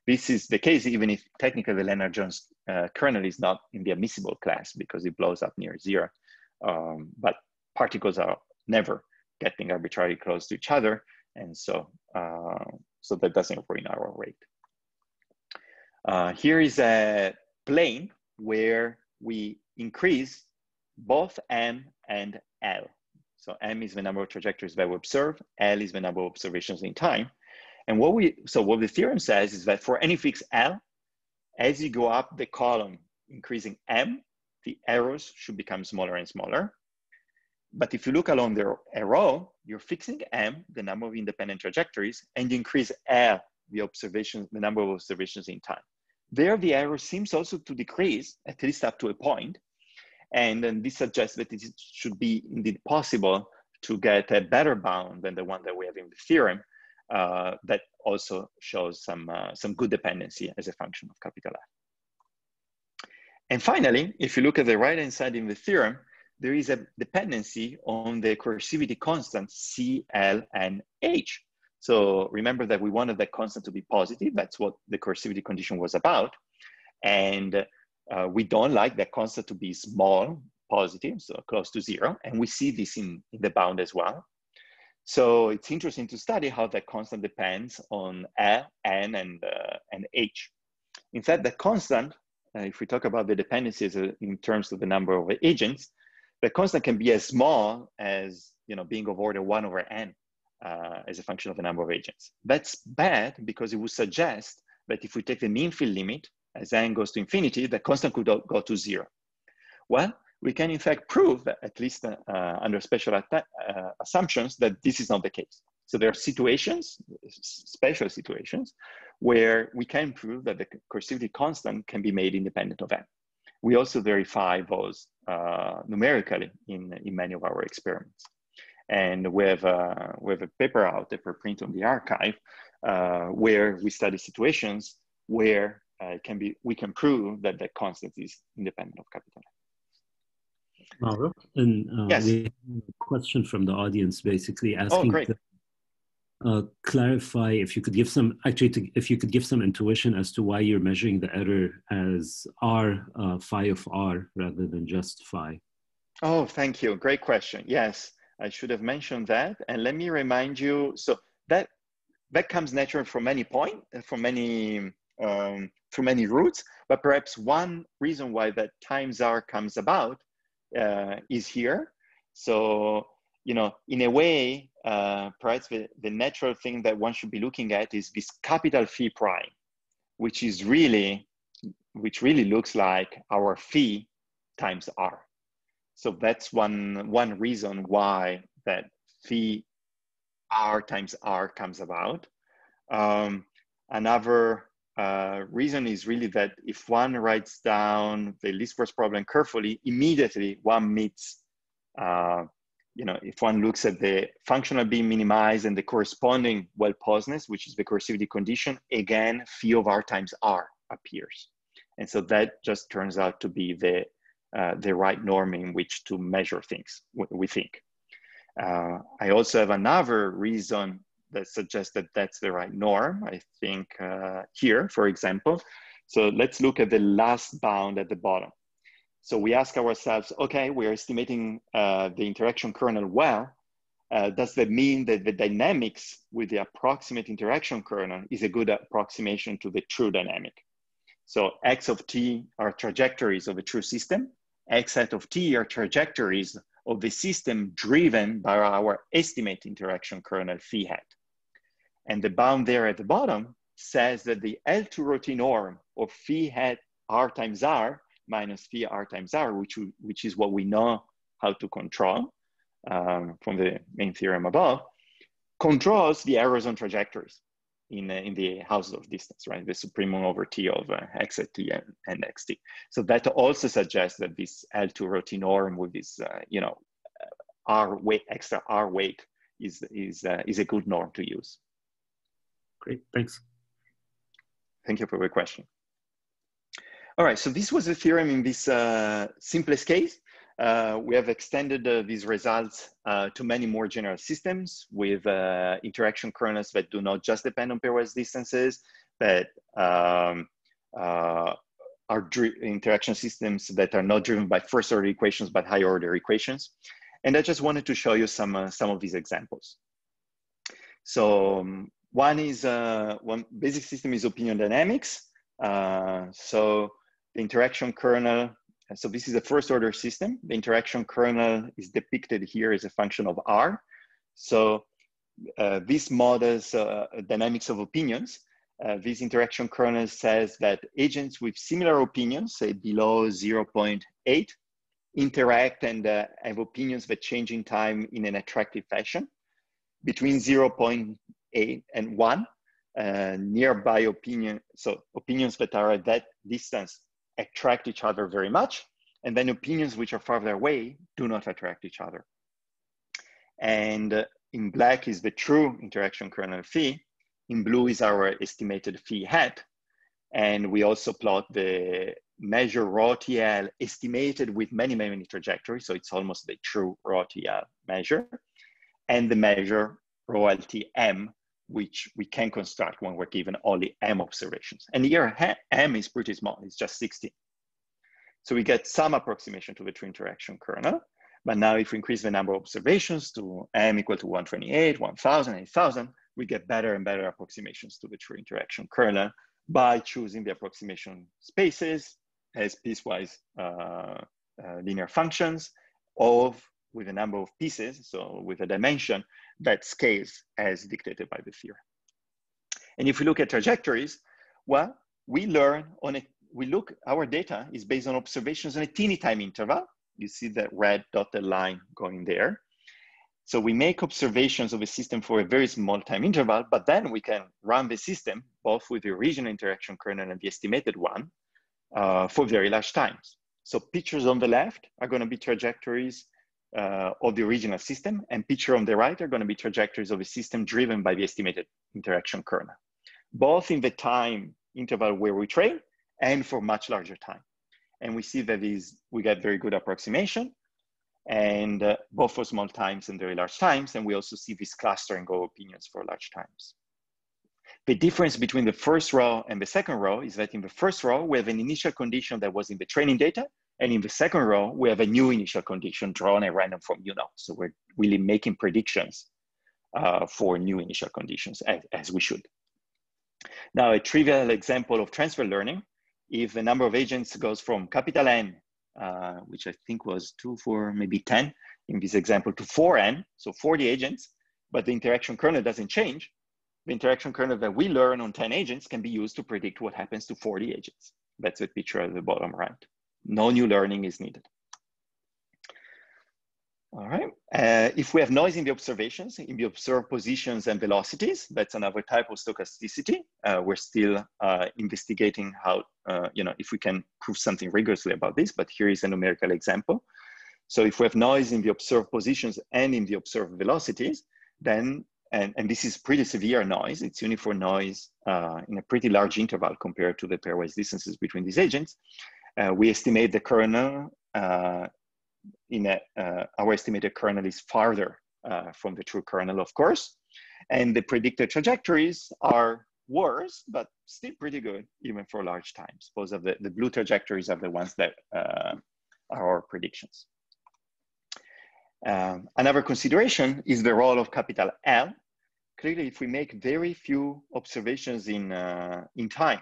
This is the case even if technically the Lennard-Jones kernel is not in the admissible class because it blows up near zero. But particles are never getting arbitrarily close to each other. And so, so that doesn't ruin our rate. Here is a plane where we increase both M and L. So M is the number of trajectories that we observe, L is the number of observations in time. And what the theorem says is that for any fixed L, as you go up the column increasing M, the errors should become smaller and smaller. But if you look along the arrow, you're fixing M, the number of independent trajectories, and you increase L, the number of observations in time. There, the error seems also to decrease, at least up to a point. And then this suggests that it should be indeed possible to get a better bound than the one that we have in the theorem that also shows some good dependency as a function of capital F. And finally, if you look at the right-hand side in the theorem, there is a dependency on the coercivity constant C, L, and H. So remember that we wanted that constant to be positive. That's what the coercivity condition was about. And we don't like that constant to be small, positive, so close to zero. And we see this in the bound as well. So it's interesting to study how that constant depends on L, N, and H. In fact, the constant, if we talk about the dependencies in terms of the number of agents, the constant can be as small as being of order 1 over n as a function of the number of agents. That's bad because it would suggest that if we take the mean field limit as n goes to infinity, the constant could go to 0. Well, we can in fact prove that, at least under special assumptions, that this is not the case. So there are situations, special situations, where we can prove that the coercivity constant can be made independent of n. We also verify those numerically in many of our experiments. And we have a paper out, a preprint on the archive, where we study situations where we can prove that the constant is independent of capital N.
Mauro, and
yes.
We have a question from the audience basically asking to clarify if you could give some, if you could give some intuition as to why you're measuring the error as R, phi of R, rather than just phi.
Oh, thank you. Great question. Yes, I should have mentioned that. And let me remind you, so that comes naturally from many points, from many routes, but perhaps one reason why that times R comes about is here. So, in a way, perhaps the natural thing that one should be looking at is this capital phi prime, which really looks like our phi times R. So that's one reason why that phi R times R comes about. Another reason is really that if one writes down the least squares problem carefully, immediately one meets, if one looks at the functional being minimized and the corresponding well-posedness, which is the coercivity condition, again, phi of R times R appears. And so that just turns out to be the right norm in which to measure things, we think. I also have another reason that suggests that that's the right norm, I think, here, for example. So let's look at the last bound at the bottom. So we ask ourselves, okay, we're estimating the interaction kernel well. Does that mean that the dynamics with the approximate interaction kernel is a good approximation to the true dynamic? So x of t are trajectories of a true system. X hat of t are trajectories of the system driven by our estimate interaction kernel phi hat. And the bound there at the bottom says that the L2 rho t norm of phi hat R times R minus phi R times R, which is what we know how to control from the main theorem above, controls the errors on trajectories. in the Hausdorff distance, right? The supremum over T of x at T and xt. So that also suggests that this L2 rho T norm with this, you know, R weight, extra R weight is a good norm to use.
Great, thanks.
Thank you for the question. All right, so this was the theorem in this simplest case. We have extended these results to many more general systems with interaction kernels that do not just depend on pairwise distances, but are interaction systems that are not driven by first order equations, but higher order equations. And I just wanted to show you some of these examples. So one basic system is opinion dynamics. So the interaction kernel, so this is a first order system. The interaction kernel is depicted here as a function of R. So this models dynamics of opinions. This interaction kernel says that agents with similar opinions, say below 0.8, interact and have opinions that change in time in an attractive fashion. Between 0.8 and 1, nearby opinion, so opinions that are at that distance attract each other very much, and then opinions which are farther away do not attract each other. And in black is the true interaction kernel phi, in blue is our estimated phi hat, and we also plot the measure rho TL estimated with many trajectories, so it's almost the true rho TL measure, and the measure rho LTM, which we can construct when we're given only M observations. And here M is pretty small, it's just 16. So we get some approximation to the true interaction kernel, but now if we increase the number of observations to M equal to 128, 1000, 8000, we get better and better approximations to the true interaction kernel by choosing the approximation spaces as piecewise linear functions with a number of pieces, so with a dimension that scales as dictated by the theorem. And if we look at trajectories, well, our data is based on observations on a teeny time interval. You see that red dotted line going there. So we make observations of a system for a very small time interval, but then we can run the system both with the original interaction kernel and the estimated one for very large times. So pictures on the left are going to be trajectories of the original system, and picture on the right are going to be trajectories of a system driven by the estimated interaction kernel, both in the time interval where we train and for much larger time. And we see that we get very good approximation, and both for small times and very large times. And we also see this clustering of opinions for large times. The difference between the first row and the second row is that in the first row, we have an initial condition that was in the training data. And in the second row, we have a new initial condition drawn at random from U0. So we're really making predictions for new initial conditions as we should. Now, a trivial example of transfer learning, if the number of agents goes from capital N, which I think was 2, 4, maybe 10 in this example, to 4N, so 40 agents, but the interaction kernel doesn't change, the interaction kernel that we learn on 10 agents can be used to predict what happens to 40 agents. That's the picture at the bottom right. No new learning is needed. All right. If we have noise in the observations, in the observed positions and velocities, that's another type of stochasticity. We're still investigating how, if we can prove something rigorously about this, but here is a numerical example. So if we have noise in the observed positions and in the observed velocities, then, and this is pretty severe noise, it's uniform noise in a pretty large interval compared to the pairwise distances between these agents, we estimate the kernel our estimated kernel is farther from the true kernel, of course, and the predicted trajectories are worse, but still pretty good, even for large times. Those are the blue trajectories are the ones that are our predictions. Another consideration is the role of capital L. Clearly, if we make very few observations in time,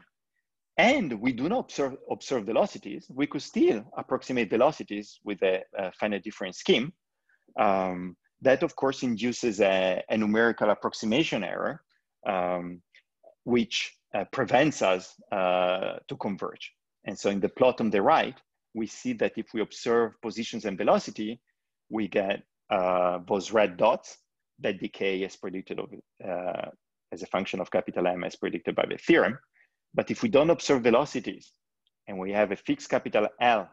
and we do not observe velocities, we could still approximate velocities with a finite difference scheme. That, of course, induces a numerical approximation error, which prevents us to converge. And so in the plot on the right, we see that if we observe positions and velocity, we get those red dots that decay as predicted as a function of capital M as predicted by the theorem. But if we don't observe velocities and we have a fixed capital L,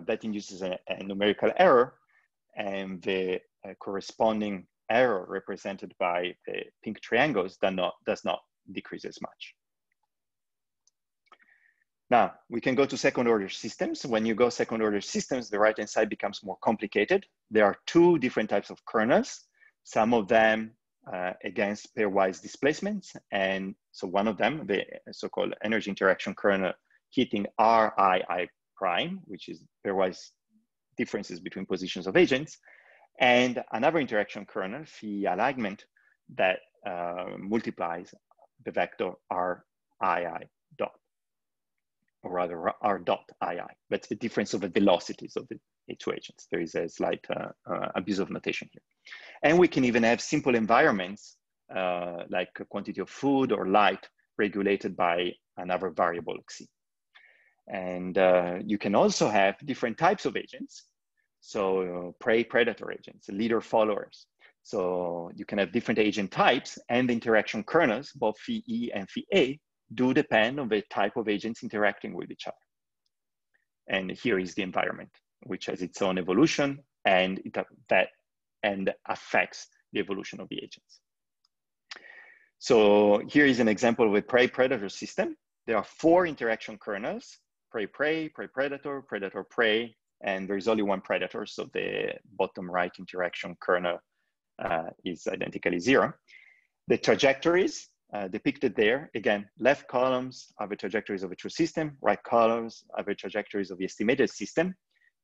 that induces a numerical error, and the corresponding error represented by the pink triangles does not decrease as much. Now, we can go to second order systems. When you go second order systems, the right-hand side becomes more complicated. There are two different types of kernels, some of them against pairwise displacements. And so one of them, the so-called energy interaction kernel hitting RII prime, which is pairwise differences between positions of agents, and another interaction kernel, phi alignment, that multiplies the vector RII dot, or rather R dot II. That's the difference of the velocities of the two agents. There is a slight abuse of notation here. And we can even have simple environments like a quantity of food or light regulated by another variable xi. And you can also have different types of agents. So prey-predator agents, leader-followers. So you can have different agent types, and the interaction kernels, both phi E and phi A, do depend on the type of agents interacting with each other. And here is the environment, which has its own evolution, and that affects the evolution of the agents. So here is an example of a prey-predator system. There are 4 interaction kernels: prey-prey, prey-predator, predator-prey, and there's only one predator, so the bottom right interaction kernel is identically 0. The trajectories depicted there, again, left columns are the trajectories of a true system, right columns are the trajectories of the estimated system.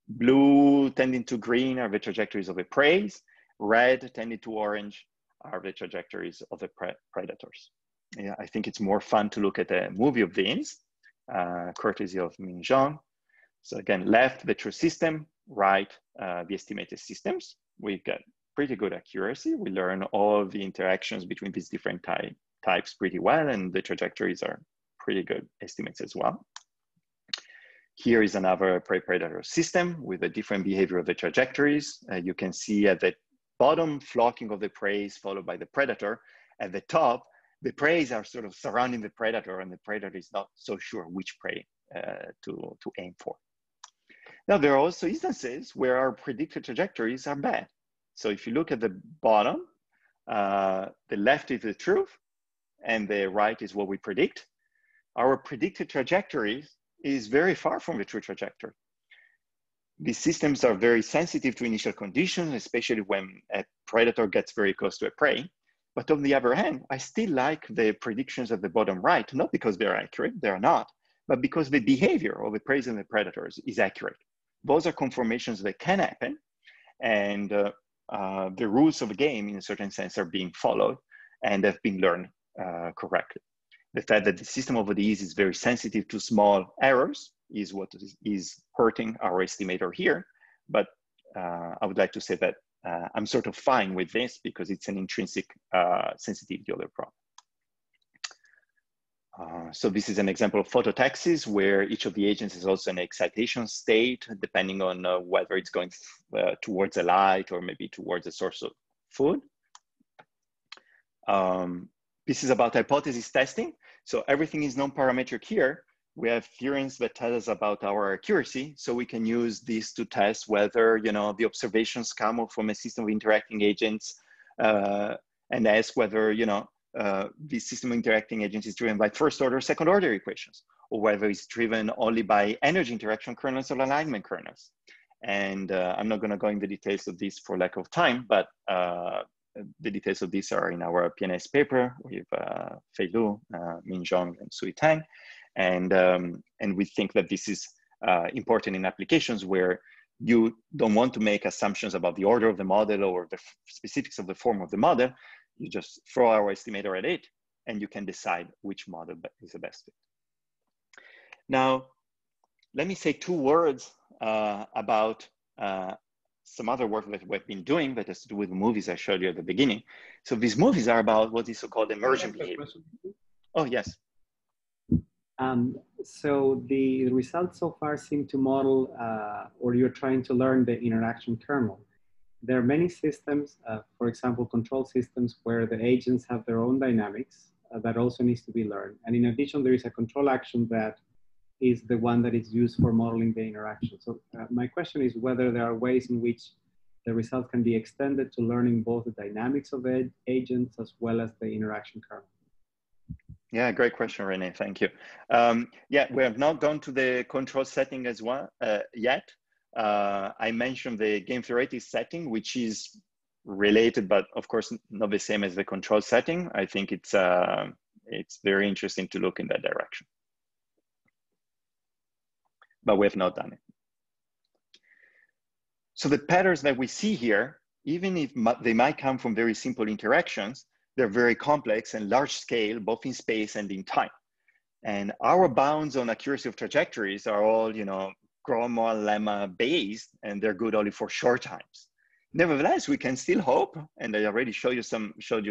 Blue tending to green are the trajectories of the preys. Red tending to orange are the trajectories of the predators. Yeah, I think it's more fun to look at a movie of these, courtesy of Zhong. So again, left, the true system, right, the estimated systems. We get pretty good accuracy. We learn all the interactions between these different types pretty well, and the trajectories are pretty good estimates as well. Here is another prey-predator system with a different behavior of the trajectories. You can see at the bottom, flocking of the preys followed by the predator. At the top, the preys are sort of surrounding the predator, and the predator is not so sure which prey to aim for. Now, there are also instances where our predicted trajectories are bad. So if you look at the bottom, the left is the truth, and the right is what we predict. Our predicted trajectory is very far from the true trajectory. These systems are very sensitive to initial conditions, especially when a predator gets very close to a prey. But on the other hand, I still like the predictions at the bottom right, not because they're accurate, they're not, but because the behavior of the preys and the predators is accurate. Those are conformations that can happen, and the rules of the game, in a certain sense, are being followed and have been learned correctly. The fact that the system of ODEs is very sensitive to small errors is what is hurting our estimator here, but I would like to say that I'm sort of fine with this because it's an intrinsic sensitivity of the problem. So this is an example of phototaxis where each of the agents is also an excitation state, depending on whether it's going towards a light or maybe towards a source of food. This is about hypothesis testing. So everything is non-parametric here. We have theorems that tell us about our accuracy. So we can use this to test whether, you know, the observations come from a system of interacting agents and ask whether, you know, the system of interacting agents is driven by first order, second order equations, or whether it's driven only by energy interaction kernels or alignment kernels. And I'm not going to go into the details of this for lack of time, but the details of this are in our PNS paper with Fei Lu, Min Zhong, and Sui Tang. And we think that this is important in applications where you don't want to make assumptions about the order of the model or the specifics of the form of the model. You just throw our estimator at it, and you can decide which model is the best fit. Now, let me say 2 words about some other work that we've been doing that has to do with the movies I showed you at the beginning. So these movies are about what is so-called emergent behavior. Oh, yes.
So the results so far seem to model, or you're trying to learn the interaction kernel. there are many systems, for example, control systems where the agents have their own dynamics that also needs to be learned. And in addition, there is a control action that is the one that is used for modeling the interaction. So my question is whether there are ways in which the result can be extended to learning both the dynamics of the agents as well as the interaction kernel.
Yeah, great question, Rene. Thank you. Yeah, we have not gone to the control setting as well yet. I mentioned the game theoretic setting, which is related, but of course not the same as the control setting. I think it's very interesting to look in that direction, but we have not done it. So the patterns that we see here, even if they might come from very simple interactions, they're very complex and large scale, both in space and in time. And our bounds on accuracy of trajectories are all, you know, Gromov lemma based, and they're good only for short times. Nevertheless, we can still hope, and I already showed you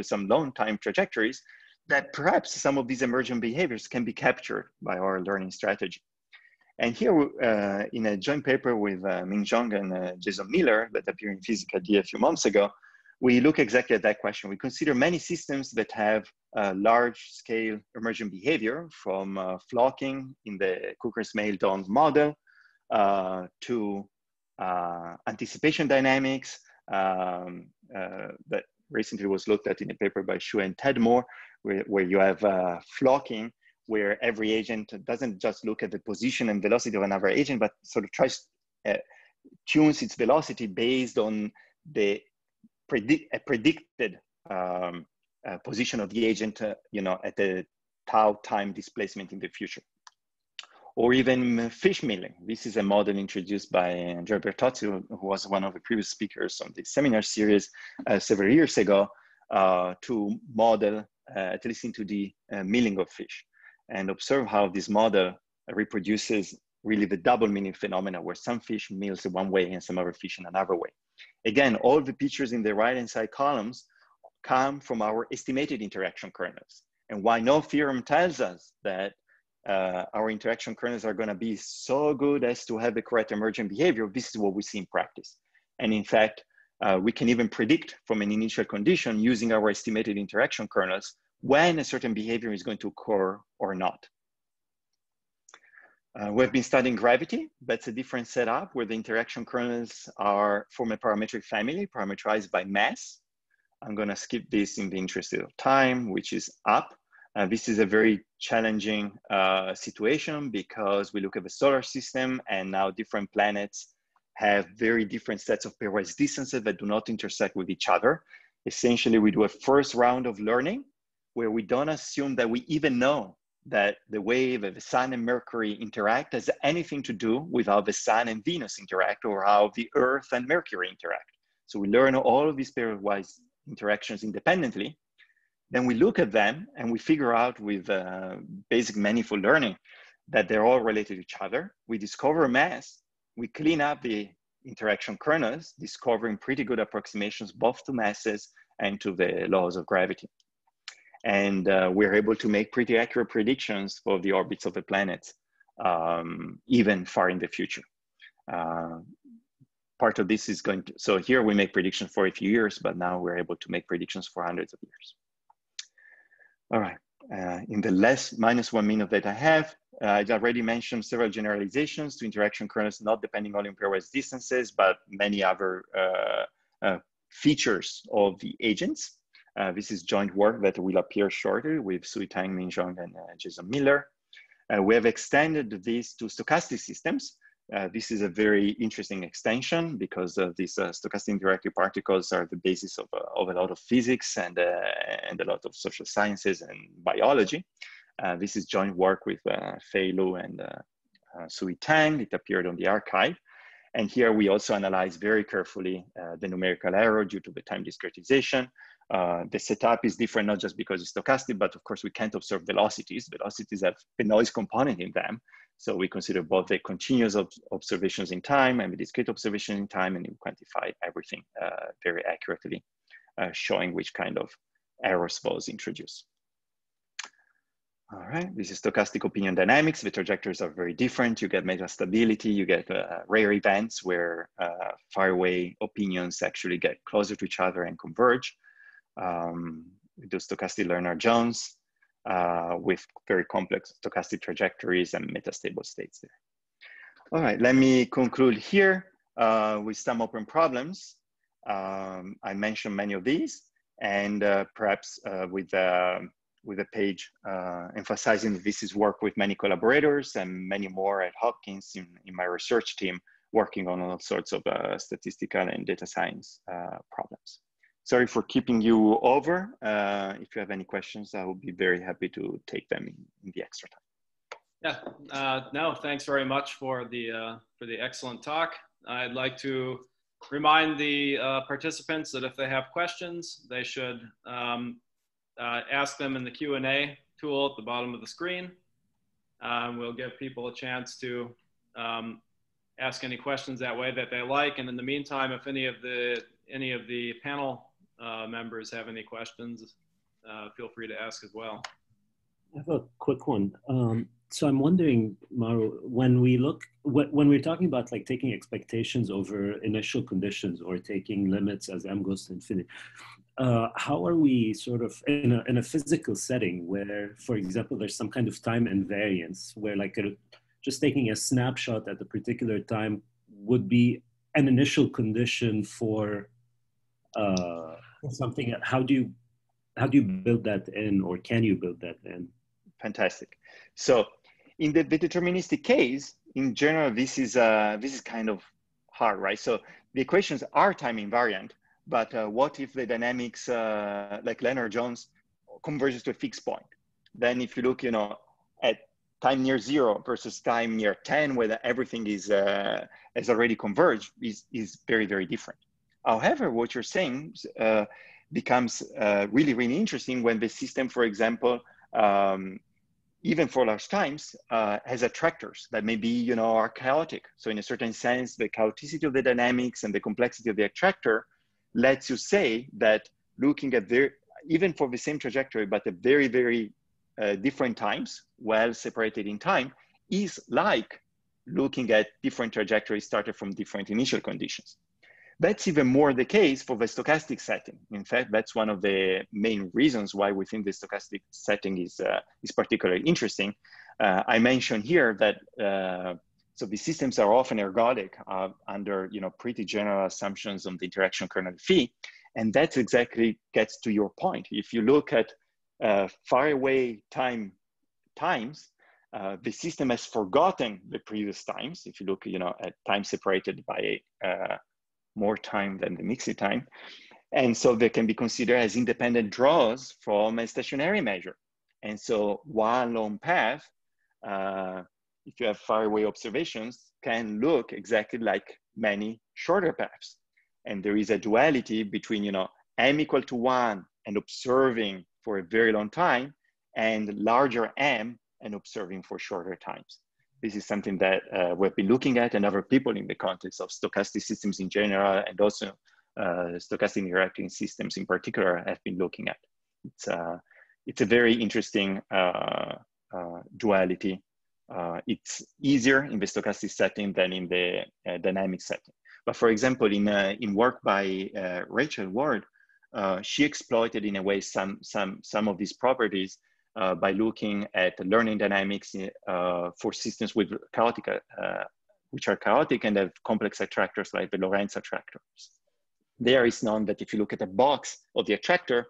some long time trajectories, that perhaps some of these emergent behaviors can be captured by our learning strategy. And here, in a joint paper with Zhong and J.Miller that appeared in Physics.d a few months ago, we look exactly at that question. We consider many systems that have large-scale emergent behavior, from flocking in the Coercivity model to anticipation dynamics that recently was looked at in a paper by Xu and Tedmore, where you have flocking, where every agent doesn't just look at the position and velocity of another agent, but sort of tries tunes its velocity based on the predicted position of the agent, you know, at the tau time displacement in the future. Or even fish milling. This is a model introduced by Andrea Bertozzi, who was one of the previous speakers on the seminar series several years ago, to model, at least into the milling of fish, and observe how this model reproduces really the double milling phenomena, where some fish mills one way and some other fish in another way. Again, all the pictures in the right-hand side columns come from our estimated interaction kernels. And why no theorem tells us that our interaction kernels are going to be so good as to have the correct emergent behavior, this is what we see in practice. And in fact, we can even predict from an initial condition using our estimated interaction kernels when a certain behavior is going to occur or not. We've been studying gravity. That's a different setup where the interaction kernels are from a parametric family, parameterized by mass. I'm going to skip this in the interest of time, which is up. This is a very challenging situation because we look at the solar system, and now different planets have very different sets of pairwise distances that do not intersect with each other. Essentially, we do a first round of learning where we don't assume that we even know that the way that the Sun and Mercury interact has anything to do with how the Sun and Venus interact, or how the Earth and Mercury interact. So we learn all of these pairwise interactions independently. Then we look at them and we figure out with basic manifold learning that they're all related to each other. We discover mass, we clean up the interaction kernels, discovering pretty good approximations both to masses and to the laws of gravity. And we're able to make pretty accurate predictions for the orbits of the planets, even far in the future. Part of this is going to, so here we make predictions for a few years, but now we're able to make predictions for hundreds of years. All right, in the -1 minute that I have, I already mentioned several generalizations to interaction kernels, not depending only on pairwise distances, but many other features of the agents. This is joint work that will appear shortly with Sui Tang, Zhong, and J.Miller. We have extended this to stochastic systems. This is a very interesting extension because these stochastic interactive particles are the basis of a lot of physics and a lot of social sciences and biology. This is joint work with Fei Lu and Sui Tang. It appeared on the archive. And here we also analyze very carefully the numerical error due to the time discretization. The setup is different, not just because it's stochastic, but of course we can't observe velocities. Velocities have a noise component in them. So we consider both the continuous observations in time and the discrete observation in time, and we quantify everything very accurately, showing which kind of errors those introduce. All right, this is stochastic opinion dynamics. The trajectories are very different. You get metastability, you get rare events where faraway opinions actually get closer to each other and converge. We do stochastic Lennard-Jones with very complex stochastic trajectories and metastable states there. All right, let me conclude here with some open problems. I mentioned many of these, and perhaps with a page emphasizing that this is work with many collaborators and many more at Hopkins in my research team, working on all sorts of statistical and data science problems. Sorry for keeping you over. If you have any questions, I will be very happy to take them in the extra time.
Yeah, no, thanks very much for the excellent talk. I'd like to remind the participants that if they have questions, they should ask them in the Q&A tool at the bottom of the screen. We'll give people a chance to ask any questions that way that they like. And in the meantime, if any of the panel members have any questions, feel free to ask as well.
I have a quick one. So I'm wondering, Mauro, when we're talking about like taking expectations over initial conditions or taking limits as m goes to infinity, how are we sort of in a physical setting where, for example, there's some kind of time invariance where like just taking a snapshot at a particular time would be an initial condition for something? How do you build that in, or can you build that in?
Fantastic. So in the deterministic case, in general, this is kind of hard, right? So the equations are time invariant, but what if the dynamics, like Lennard-Jones, converges to a fixed point? Then if you look, at time near 0 versus time near 10, whether everything is has already converged, is very, very different. However, what you're saying becomes really, really interesting when the system, for example, even for large times, has attractors that maybe are chaotic. So in a certain sense, the chaoticity of the dynamics and the complexity of the attractor lets you say that looking at even for the same trajectory, but at very, very different times, well separated in time, is like looking at different trajectories started from different initial conditions. That's even more the case for the stochastic setting. In fact, that's one of the main reasons why we think the stochastic setting is particularly interesting. I mentioned here that so the systems are often ergodic under pretty general assumptions on the interaction kernel phi, and that exactly gets to your point. If you look at far away times, the system has forgotten the previous times. If you look, at time separated by more time than the mixed time. And so they can be considered as independent draws from a stationary measure. And so one long path, if you have far away observations, can look exactly like many shorter paths. And there is a duality between, m equal to 1 and observing for a very long time, and larger m and observing for shorter times. This is something that we've been looking at, and other people in the context of stochastic systems in general, and also stochastic interacting systems in particular, have been looking at. It's a very interesting duality. It's easier in the stochastic setting than in the dynamic setting. But for example, in work by Rachel Ward, she exploited in a way some of these properties by looking at learning dynamics for systems with chaotic, which are chaotic and have complex attractors like the Lorentz attractors. There is known that if you look at the box of the attractor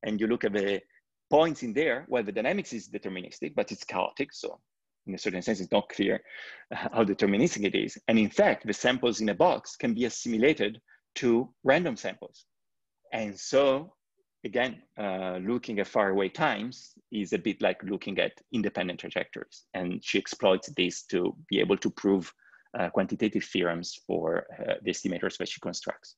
and you look at the points in there, well, the dynamics is deterministic, but it's chaotic. So in a certain sense, it's not clear how deterministic it is. And in fact, the samples in a box can be assimilated to random samples. And so again, looking at faraway times is a bit like looking at independent trajectories. And she exploits this to be able to prove quantitative theorems for the estimators that she constructs.